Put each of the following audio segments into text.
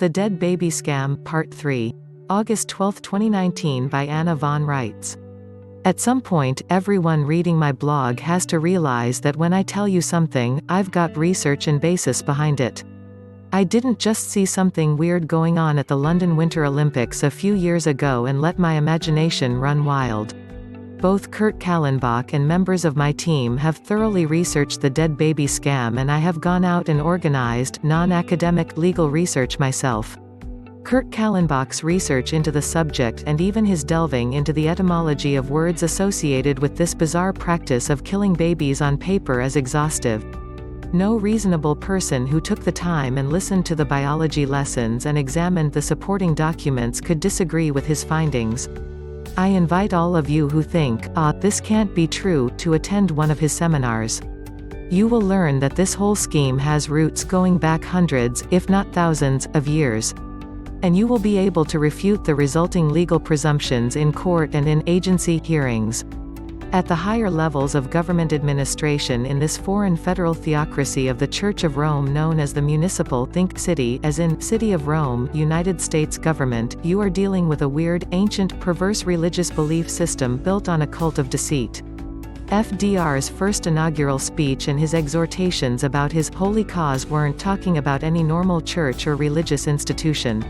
The Dead Baby Scam, Part 3. August 12, 2019 by Anna von Reitz. At some point, everyone reading my blog has to realize that when I tell you something, I've got research and basis behind it. I didn't just see something weird going on at the London Winter Olympics a few years ago and let my imagination run wild. Both Kurt Kallenbach and members of my team have thoroughly researched the dead baby scam, and I have gone out and organized non-academic legal research myself. Kurt Kallenbach's research into the subject and even his delving into the etymology of words associated with this bizarre practice of killing babies on paper is exhaustive. No reasonable person who took the time and listened to the biology lessons and examined the supporting documents could disagree with his findings. I invite all of you who think, this can't be true, to attend one of his seminars. You will learn that this whole scheme has roots going back hundreds, if not thousands, of years. And you will be able to refute the resulting legal presumptions in court and in agency hearings. At the higher levels of government administration in this foreign federal theocracy of the Church of Rome known as the municipal think city, as in City of Rome, United States government, you are dealing with a weird, ancient, perverse religious belief system built on a cult of deceit. FDR's first inaugural speech and his exhortations about his holy cause weren't talking about any normal church or religious institution.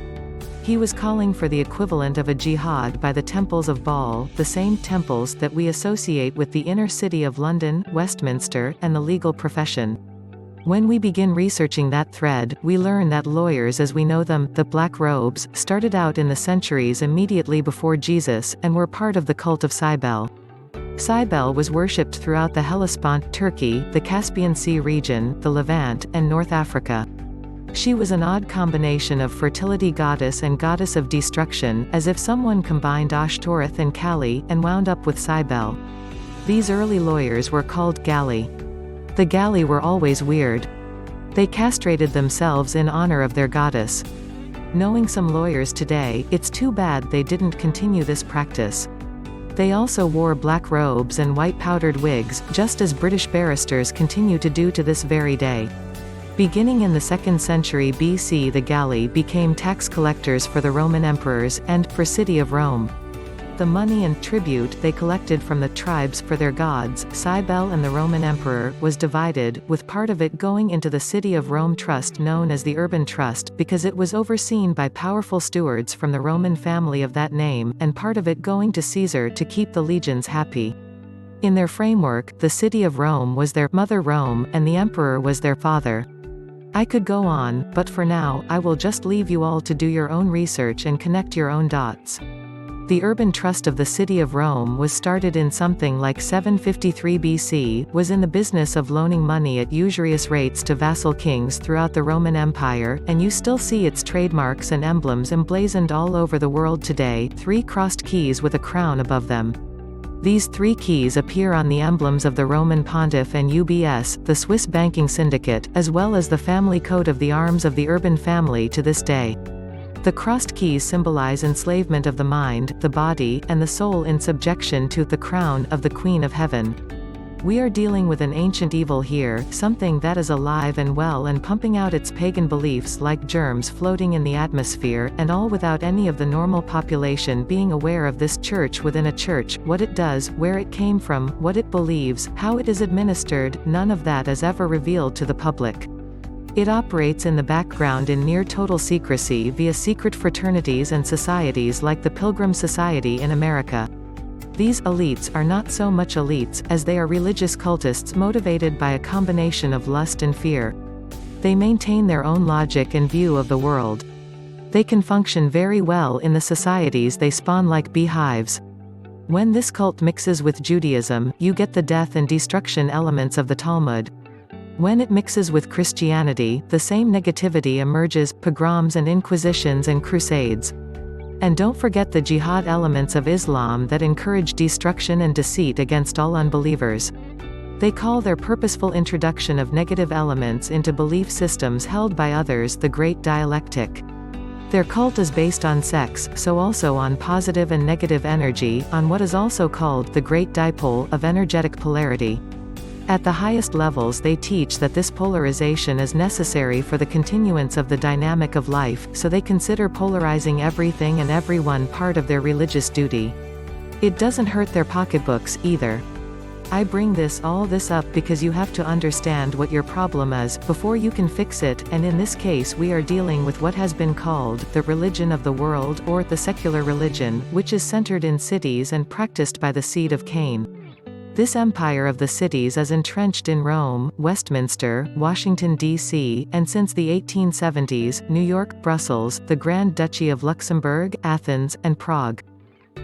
He was calling for the equivalent of a jihad by the temples of Baal, the same temples that we associate with the inner city of London, Westminster, and the legal profession. When we begin researching that thread, we learn that lawyers as we know them, the black robes, started out in the centuries immediately before Jesus, and were part of the cult of Cybele. Cybele was worshipped throughout the Hellespont, Turkey, the Caspian Sea region, the Levant, and North Africa. She was an odd combination of fertility goddess and goddess of destruction, as if someone combined Ashtoreth and Kali, and wound up with Cybele. These early lawyers were called Galli. The Galli were always weird. They castrated themselves in honor of their goddess. Knowing some lawyers today, it's too bad they didn't continue this practice. They also wore black robes and white powdered wigs, just as British barristers continue to do to this very day. Beginning in the 2nd century BC, the Galli became tax collectors for the Roman emperors, and, for City of Rome. The money and tribute they collected from the tribes for their gods, Cybele and the Roman emperor, was divided, with part of it going into the City of Rome Trust known as the Urban Trust, because it was overseen by powerful stewards from the Roman family of that name, and part of it going to Caesar to keep the legions happy. In their framework, the City of Rome was their Mother Rome, and the emperor was their father. I could go on, but for now, I will just leave you all to do your own research and connect your own dots. The Urban Trust of the City of Rome was started in something like 753 BC, was in the business of loaning money at usurious rates to vassal kings throughout the Roman Empire, and you still see its trademarks and emblems emblazoned all over the world today, 3 crossed keys with a crown above them. These 3 keys appear on the emblems of the Roman Pontiff and UBS, the Swiss banking syndicate, as well as the family coat of the arms of the Urban family to this day. The crossed keys symbolize enslavement of the mind, the body, and the soul in subjection to the crown of the Queen of Heaven. We are dealing with an ancient evil here, something that is alive and well and pumping out its pagan beliefs like germs floating in the atmosphere, and all without any of the normal population being aware of this church within a church, what it does, where it came from, what it believes, how it is administered. None of that is ever revealed to the public. It operates in the background in near total secrecy via secret fraternities and societies like the Pilgrim Society in America. These elites are not so much elites, as they are religious cultists motivated by a combination of lust and fear. They maintain their own logic and view of the world. They can function very well in the societies they spawn like beehives. When this cult mixes with Judaism, you get the death and destruction elements of the Talmud. When it mixes with Christianity, the same negativity emerges, pogroms and inquisitions and crusades. And don't forget the jihad elements of Islam that encourage destruction and deceit against all unbelievers. They call their purposeful introduction of negative elements into belief systems held by others the Great Dialectic. Their cult is based on sex, so also on positive and negative energy, on what is also called the Great Dipole of energetic polarity. At the highest levels they teach that this polarization is necessary for the continuance of the dynamic of life, so they consider polarizing everything and everyone part of their religious duty. It doesn't hurt their pocketbooks, either. I bring all this up because you have to understand what your problem is, before you can fix it, and in this case we are dealing with what has been called the religion of the world, or the secular religion, which is centered in cities and practiced by the seed of Cain. This empire of the cities is entrenched in Rome, Westminster, Washington, D.C., and since the 1870s, New York, Brussels, the Grand Duchy of Luxembourg, Athens, and Prague.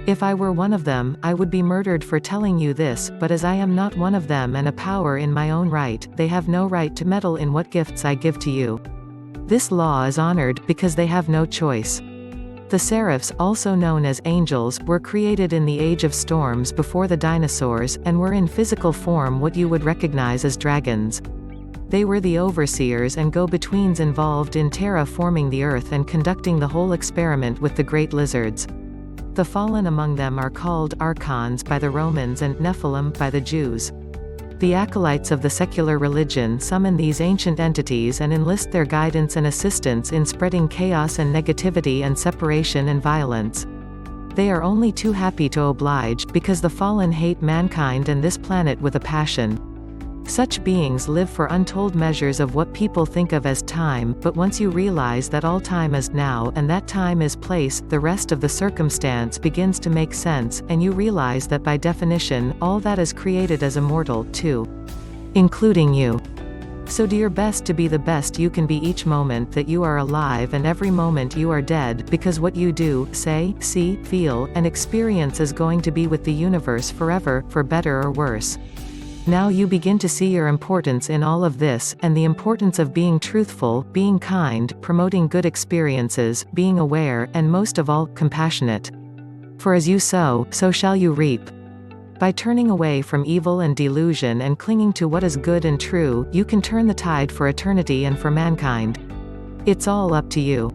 If I were one of them, I would be murdered for telling you this, but as I am not one of them and a power in my own right, they have no right to meddle in what gifts I give to you. This law is honored, because they have no choice. The seraphs, also known as angels, were created in the age of storms before the dinosaurs, and were in physical form what you would recognize as dragons. They were the overseers and go-betweens involved in terra-forming the earth and conducting the whole experiment with the great lizards. The fallen among them are called archons by the Romans and Nephilim by the Jews. The acolytes of the secular religion summon these ancient entities and enlist their guidance and assistance in spreading chaos and negativity and separation and violence. They are only too happy to oblige, because the fallen hate mankind and this planet with a passion. Such beings live for untold measures of what people think of as time, but once you realize that all time is now and that time is place, the rest of the circumstance begins to make sense, and you realize that by definition, all that is created is immortal, too. Including you. So do your best to be the best you can be each moment that you are alive and every moment you are dead, because what you do, say, see, feel, and experience is going to be with the universe forever, for better or worse. Now you begin to see your importance in all of this, and the importance of being truthful, being kind, promoting good experiences, being aware, and most of all, compassionate. For as you sow, so shall you reap. By turning away from evil and delusion and clinging to what is good and true, you can turn the tide for eternity and for mankind. It's all up to you.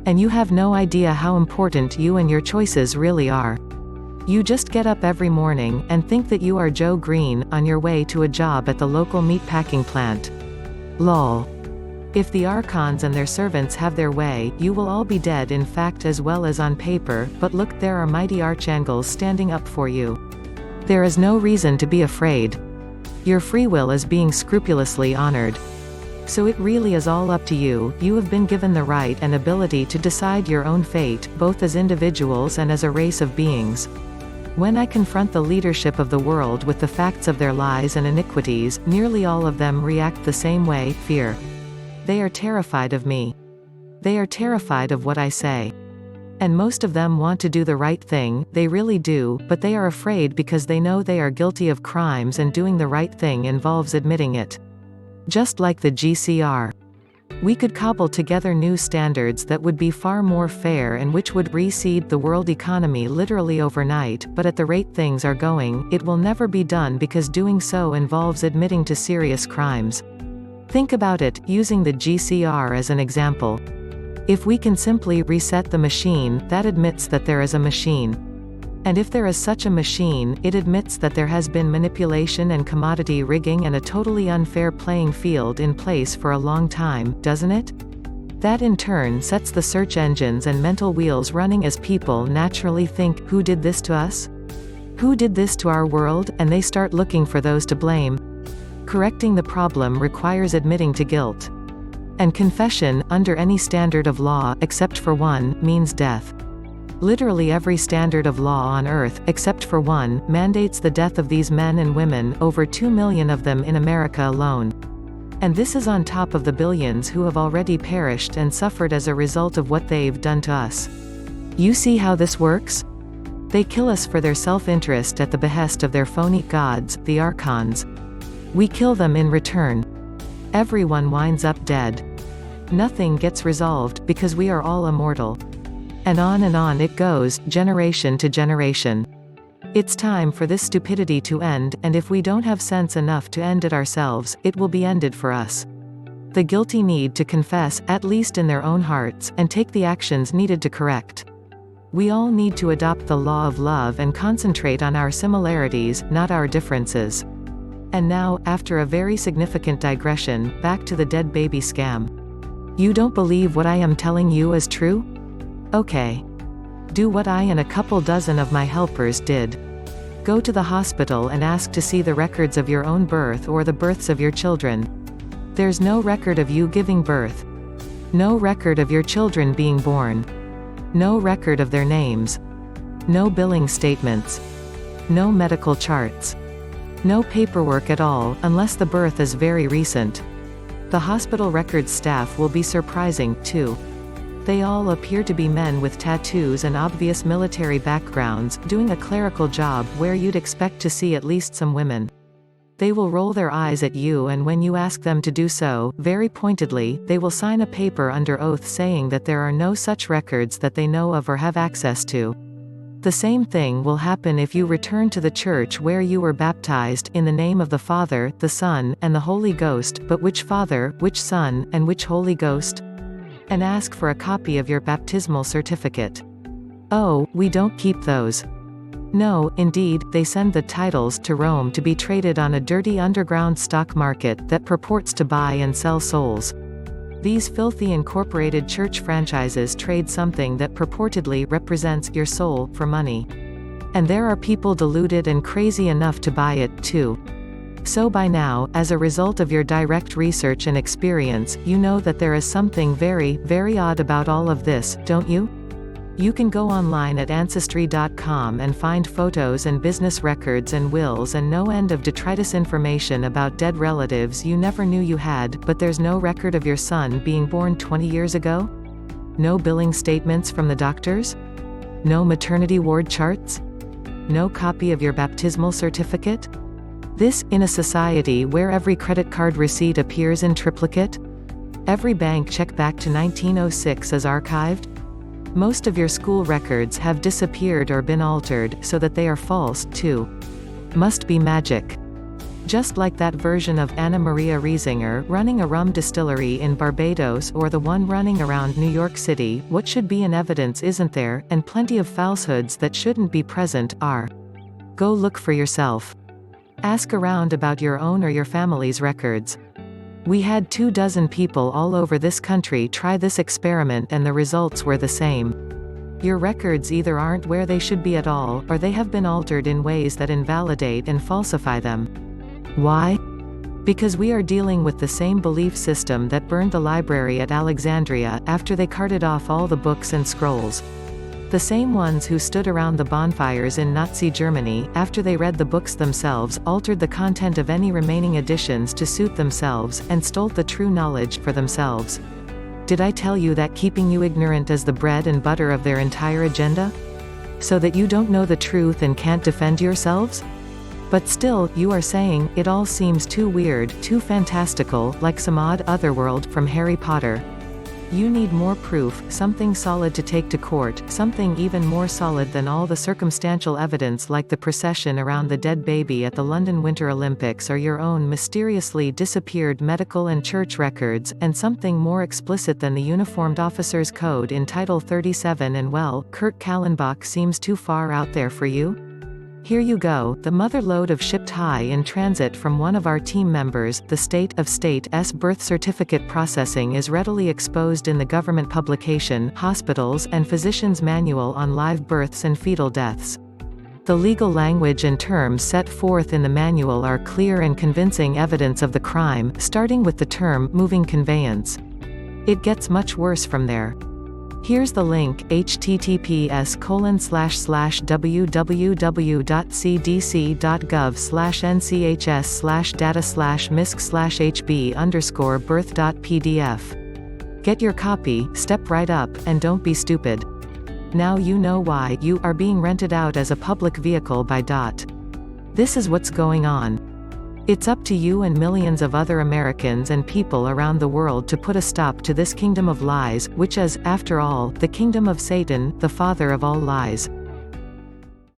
And you have no idea how important you and your choices really are. You just get up every morning, and think that you are Joe Green, on your way to a job at the local meatpacking plant. Lol. If the archons and their servants have their way, you will all be dead in fact as well as on paper, but look, there are mighty archangels standing up for you. There is no reason to be afraid. Your free will is being scrupulously honored. So it really is all up to you. You have been given the right and ability to decide your own fate, both as individuals and as a race of beings. When I confront the leadership of the world with the facts of their lies and iniquities, nearly all of them react the same way, fear. They are terrified of me. They are terrified of what I say. And most of them want to do the right thing, they really do, but they are afraid because they know they are guilty of crimes and doing the right thing involves admitting it. Just like the GCR. We could cobble together new standards that would be far more fair and which would reseed the world economy literally overnight, but at the rate things are going, it will never be done because doing so involves admitting to serious crimes. Think about it, using the GCR as an example. If we can simply reset the machine, that admits that there is a machine. And if there is such a machine, it admits that there has been manipulation and commodity rigging and a totally unfair playing field in place for a long time, doesn't it? That in turn sets the search engines and mental wheels running as people naturally think, who did this to us? Who did this to our world? And they start looking for those to blame. Correcting the problem requires admitting to guilt. And confession, under any standard of law, except for one, means death. Literally every standard of law on earth, except for one, mandates the death of these men and women, over 2 million of them in America alone. And this is on top of the billions who have already perished and suffered as a result of what they've done to us. You see how this works? They kill us for their self-interest at the behest of their phony gods, the archons. We kill them in return. Everyone winds up dead. Nothing gets resolved, because we are all immortal. And on it goes, generation to generation. It's time for this stupidity to end, and if we don't have sense enough to end it ourselves, it will be ended for us. The guilty need to confess, at least in their own hearts, and take the actions needed to correct. We all need to adopt the law of love and concentrate on our similarities, not our differences. And now, after a very significant digression, back to the dead baby scam. You don't believe what I am telling you is true? Okay. Do what I and a couple dozen of my helpers did. Go to the hospital and ask to see the records of your own birth or the births of your children. There's no record of you giving birth. No record of your children being born. No record of their names. No billing statements. No medical charts. No paperwork at all, unless the birth is very recent. The hospital records staff will be surprising, too. They all appear to be men with tattoos and obvious military backgrounds, doing a clerical job where you'd expect to see at least some women. They will roll their eyes at you, and when you ask them to do so, very pointedly, they will sign a paper under oath saying that there are no such records that they know of or have access to. The same thing will happen if you return to the church where you were baptized, in the name of the Father, the Son, and the Holy Ghost, but which Father, which Son, and which Holy Ghost? And ask for a copy of your baptismal certificate. Oh, we don't keep those. No, indeed, they send the titles to Rome to be traded on a dirty underground stock market that purports to buy and sell souls. These filthy incorporated church franchises trade something that purportedly represents your soul for money. And there are people deluded and crazy enough to buy it, too. So by now, as a result of your direct research and experience, you know that there is something very, very odd about all of this, don't you? You can go online at Ancestry.com and find photos and business records and wills and no end of detritus information about dead relatives you never knew you had, but there's no record of your son being born 20 years ago? No billing statements from the doctors? No maternity ward charts? No copy of your baptismal certificate? This, in a society where every credit card receipt appears in triplicate? Every bank check back to 1906 is archived? Most of your school records have disappeared or been altered, so that they are false, too. Must be magic. Just like that version of Anna Maria Riesinger running a rum distillery in Barbados or the one running around New York City, what should be in evidence isn't there, and plenty of falsehoods that shouldn't be present are. Go look for yourself. Ask around about your own or your family's records. We had 24 people all over this country try this experiment and the results were the same. Your records either aren't where they should be at all, or they have been altered in ways that invalidate and falsify them. Why? Because we are dealing with the same belief system that burned the library at Alexandria, after they carted off all the books and scrolls. The same ones who stood around the bonfires in Nazi Germany, after they read the books themselves, altered the content of any remaining editions to suit themselves, and stole the true knowledge for themselves. Did I tell you that keeping you ignorant is the bread and butter of their entire agenda? So that you don't know the truth and can't defend yourselves? But still, you are saying, it all seems too weird, too fantastical, like some odd otherworld from Harry Potter. You need more proof, something solid to take to court, something even more solid than all the circumstantial evidence like the procession around the dead baby at the London Winter Olympics or your own mysteriously disappeared medical and church records, and something more explicit than the Uniformed Officers Code in Title 37. And well, Kurt Kallenbach seems too far out there for you? Here you go, the mother lode of shipped high in transit from one of our team members. The state of state's birth certificate processing is readily exposed in the government publication, Hospitals and Physicians' Manual on Live Births and Fetal Deaths. The legal language and terms set forth in the manual are clear and convincing evidence of the crime, starting with the term moving conveyance. It gets much worse from there. Here's the link, https://www.cdc.gov/nch/data/misc/hb_birth.pdf. Get your copy, step right up, and don't be stupid. Now you know why you are being rented out as a public vehicle by DOT. This is what's going on. It's up to you and millions of other Americans and people around the world to put a stop to this kingdom of lies, which is, after all, the kingdom of Satan, the father of all lies.